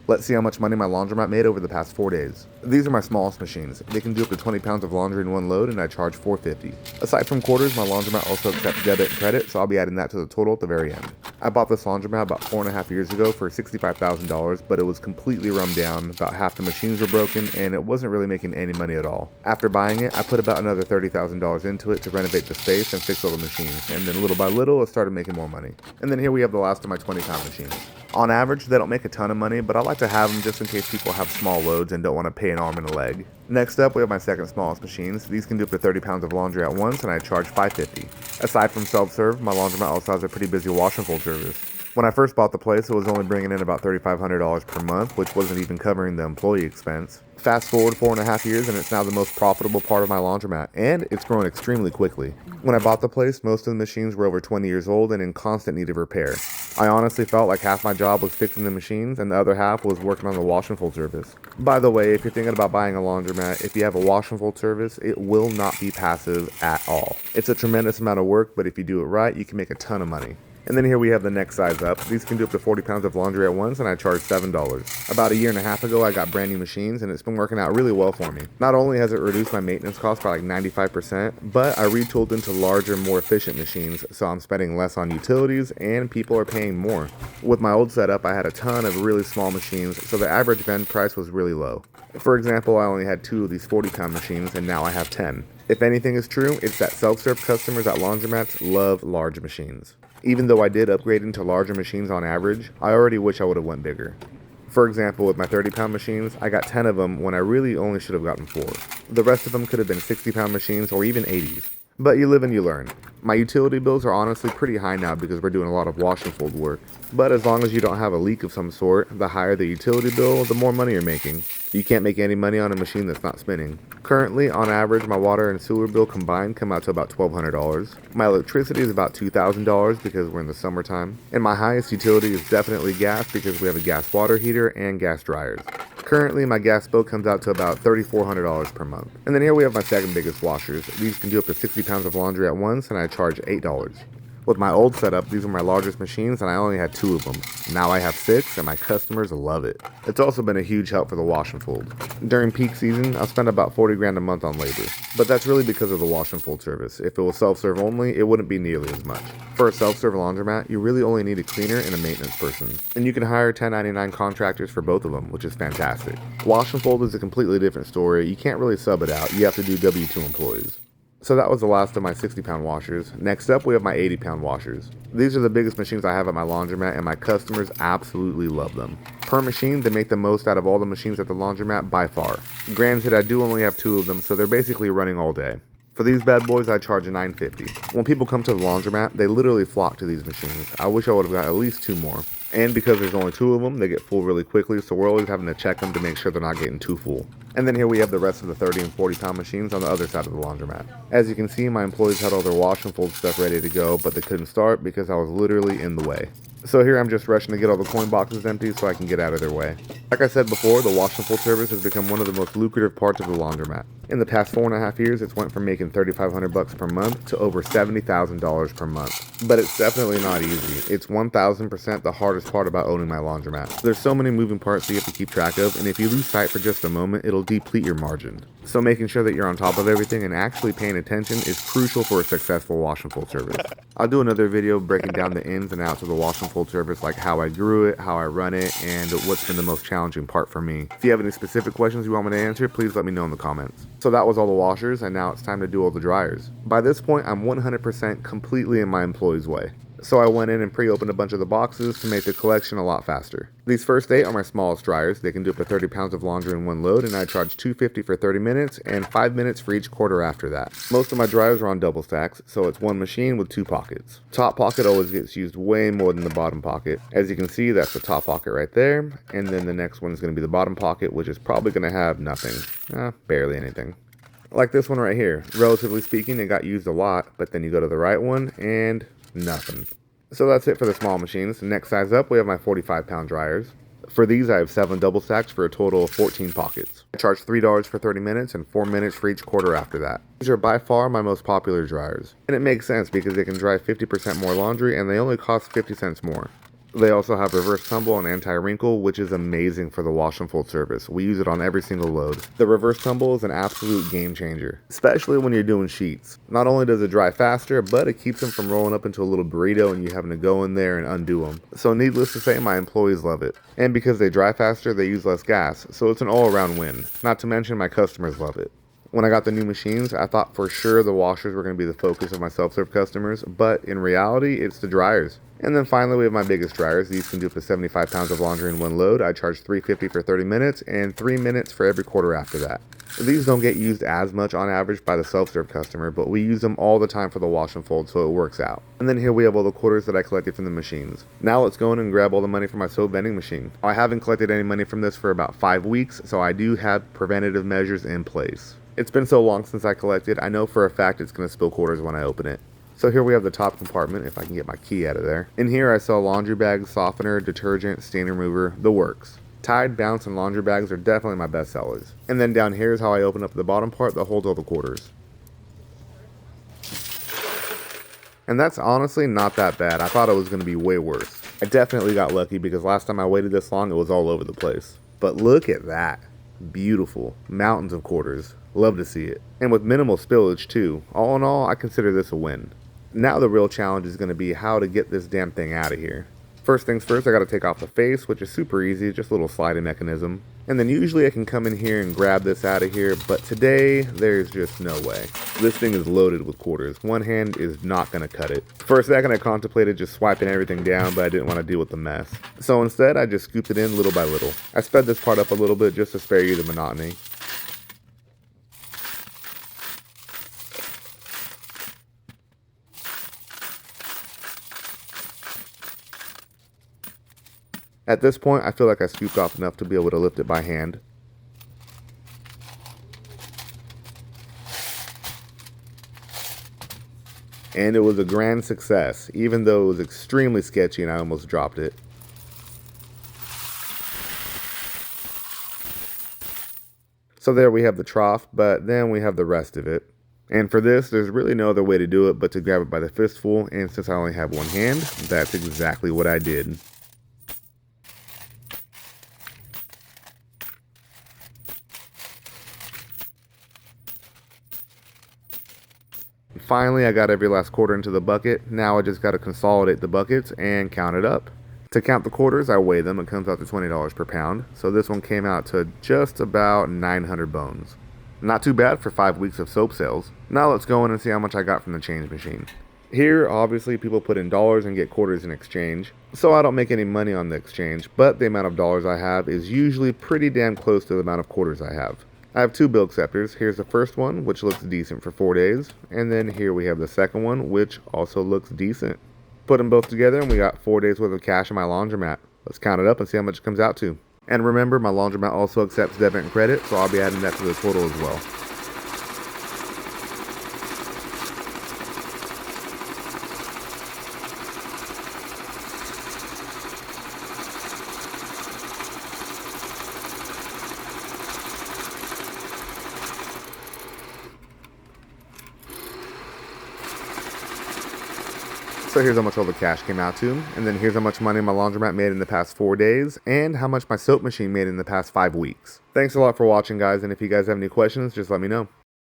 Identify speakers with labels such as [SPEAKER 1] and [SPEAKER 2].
[SPEAKER 1] Let's see how much money my laundromat made over the past 4 days. These are my smallest machines. They can do up to 20 pounds of laundry in one load and I charge $4.50. Aside from quarters, my laundromat also accepts debit and credit, so I'll be adding that to the total at the very end. I bought this laundromat about 4.5 years ago for $65,000, but it was completely run down, about half the machines were broken, and it wasn't really making any money at all. After buying it, I put about another $30,000 into it to renovate the space and fix all the machines, and then little by little it started making more money. And then here we have the last of my 20-pound machines. On average, they don't make a ton of money, but I like to have them just in case people have small loads and don't want to pay an arm and a leg. Next up, we have my second smallest machines. These can do up to 30 pounds of laundry at once, and I charge $5.50. Aside from self-serve, my laundromat also has a pretty busy wash and fold service. When I first bought the place, it was only bringing in about $3,500 per month, which wasn't even covering the employee expense. Fast forward 4.5 years and it's now the most profitable part of my laundromat, and it's growing extremely quickly. When I bought the place, most of the machines were over 20 years old and in constant need of repair. I honestly felt like half my job was fixing the machines and the other half was working on the wash and fold service. By the way, if you're thinking about buying a laundromat, if you have a wash and fold service, it will not be passive at all. It's a tremendous amount of work, but if you do it right, you can make a ton of money. And then here we have the next size up. These can do up to 40 pounds of laundry at once and I charge $7. About a year and a half ago, I got brand new machines and it's been working out really well for me. Not only has it reduced my maintenance costs by like 95%, but I retooled into larger, more efficient machines, so I'm spending less on utilities and people are paying more. With my old setup, I had a ton of really small machines, so the average vend price was really low. For example, I only had 2 of these 40-pound machines and now I have 10. If anything is true, it's that self-serve customers at laundromats love large machines. Even though I did upgrade into larger machines on average, I already wish I would have went bigger. For example, with my 30-pound machines, I got 10 of them when I really only should have gotten 4. The rest of them could have been 60-pound machines or even 80s. But you live and you learn. My utility bills are honestly pretty high now because we're doing a lot of wash and fold work. But as long as you don't have a leak of some sort, the higher the utility bill, the more money you're making. You can't make any money on a machine that's not spinning. Currently, on average, my water and sewer bill combined come out to about $1,200. My electricity is about $2,000 because we're in the summertime. And my highest utility is definitely gas because we have a gas water heater and gas dryers. Currently, my gas bill comes out to about $3,400 per month. And then here we have my second biggest washers. These can do up to 60 pounds of laundry at once and I charge $8. With my old setup, these were my largest machines and I only had 2 of them. Now I have 6 and my customers love it. It's also been a huge help for the wash and fold. During peak season, I'll spend about 40 grand a month on labor. But that's really because of the wash and fold service. If it was self-serve only, it wouldn't be nearly as much. For a self-serve laundromat, you really only need a cleaner and a maintenance person. And you can hire 1099 contractors for both of them, which is fantastic. Wash and fold is a completely different story. You can't really sub it out. You have to do W-2 employees. So that was the last of my 60-pound washers. Next up, we have my 80-pound washers. These are the biggest machines I have at my laundromat, and my customers absolutely love them. Per machine, they make the most out of all the machines at the laundromat by far. Granted, I do only have 2 of them, so they're basically running all day. For these bad boys, I charge $9.50. When people come to the laundromat, they literally flock to these machines. I wish I would have got at least 2 more. And because there's only 2 of them, they get full really quickly, so we're always having to check them to make sure they're not getting too full. And then here we have the rest of the 30 and 40 pound machines on the other side of the laundromat. As you can see, my employees had all their wash and fold stuff ready to go, but they couldn't start because I was literally in the way. So here I'm just rushing to get all the coin boxes empty so I can get out of their way. Like I said before, the wash and fold service has become one of the most lucrative parts of the laundromat. In the past 4.5 years, it's went from making $3,500 per month to over $70,000 per month. But it's definitely not easy. It's 1000% the hardest part about owning my laundromat. There's so many moving parts that you have to keep track of, and if you lose sight for just a moment, it'll deplete your margin. So making sure that you're on top of everything and actually paying attention is crucial for a successful wash and fold service. I'll do another video breaking down the ins and outs of the wash and fold service, like how I grew it, how I run it, and what's been the most challenging part for me. If you have any specific questions you want me to answer, please let me know in the comments. So that was all the washers, and now it's time to do all the dryers. By this point, I'm 100% completely in my employees' way. So I went in and pre-opened a bunch of the boxes to make the collection a lot faster. These first 8 are my smallest dryers. They can do up to 30 pounds of laundry in one load, and I charge $2.50 for 30 minutes and 5 minutes for each quarter after that. Most of my dryers are on double stacks, so it's one machine with 2 pockets. Top pocket always gets used way more than the bottom pocket. As you can see, that's the top pocket right there, and then the next one is going to be the bottom pocket, which is probably going to have nothing. Barely anything. Like this one right here. Relatively speaking, it got used a lot, but then you go to the right one, and nothing. So that's it for the small machines. Next size up, we have my 45-pound dryers. For these, I have 7 double stacks for a total of 14 pockets. I charge $3 for 30 minutes and 4 minutes for each quarter after that. These are by far my most popular dryers. And it makes sense because they can dry 50% more laundry and they only cost 50 cents more. They also have reverse tumble and anti-wrinkle, which is amazing for the wash and fold service. We use it on every single load. The reverse tumble is an absolute game changer, especially when you're doing sheets. Not only does it dry faster, but it keeps them from rolling up into a little burrito and you having to go in there and undo them. So needless to say, my employees love it. And because they dry faster, they use less gas, so it's an all-around win. Not to mention my customers love it. When I got the new machines, I thought for sure the washers were going to be the focus of my self-serve customers, but in reality, it's the dryers. And then finally, we have my biggest dryers. These can do up to 75 pounds of laundry in one load. I charge $3.50 for 30 minutes and 3 minutes for every quarter after that. These don't get used as much on average by the self-serve customer, but we use them all the time for the wash and fold, so it works out. And then here we have all the quarters that I collected from the machines. Now let's go in and grab all the money from my soap vending machine. I haven't collected any money from this for about 5 weeks, so I do have preventative measures in place. It's been so long since I collected, I know for a fact it's going to spill quarters when I open it. So here we have the top compartment, if I can get my key out of there. In here I sell laundry bags, softener, detergent, stain remover, the works. Tide, Bounce, and laundry bags are definitely my best sellers. And then down here is how I open up the bottom part that holds all the quarters. And that's honestly not that bad. I thought it was going to be way worse. I definitely got lucky because last time I waited this long it was all over the place. But look at that. Beautiful. Mountains of quarters. Love to see it. And with minimal spillage too. All in all, I consider this a win. Now the real challenge is going to be how to get this damn thing out of here. First things first, I got to take off the face, which is super easy, just a little sliding mechanism. And then usually I can come in here and grab this out of here, but today there's just no way. This thing is loaded with quarters. One hand is not going to cut it. For a second I contemplated just swiping everything down, but I didn't want to deal with the mess. So instead I just scooped it in little by little. I sped this part up a little bit just to spare you the monotony. At this point, I feel like I scooped off enough to be able to lift it by hand. And it was a grand success, even though it was extremely sketchy and I almost dropped it. So there we have the trough, but then we have the rest of it. And for this, there's really no other way to do it but to grab it by the fistful, and since I only have one hand, that's exactly what I did. Finally, I got every last quarter into the bucket. Now I just got to consolidate the buckets and count it up. To count the quarters, I weigh them. It comes out to $20 per pound. So this one came out to just about 900 bones. Not too bad for 5 weeks of soap sales. Now let's go in and see how much I got from the change machine. Here, obviously, people put in dollars and get quarters in exchange. So I don't make any money on the exchange, but the amount of dollars I have is usually pretty damn close to the amount of quarters I have. I have 2 bill acceptors. Here's the first one, which looks decent for 4 days. And then here we have the second one, which also looks decent. Put them both together and we got 4 days worth of cash in my laundromat. Let's count it up and see how much it comes out to. And remember, my laundromat also accepts debit and credit, so I'll be adding that to the total as well. So here's how much all the cash came out to, and then here's how much money my laundromat made in the past 4 days, and how much my soap machine made in the past 5 weeks. Thanks a lot for watching, guys, and if you guys have any questions, just let me know.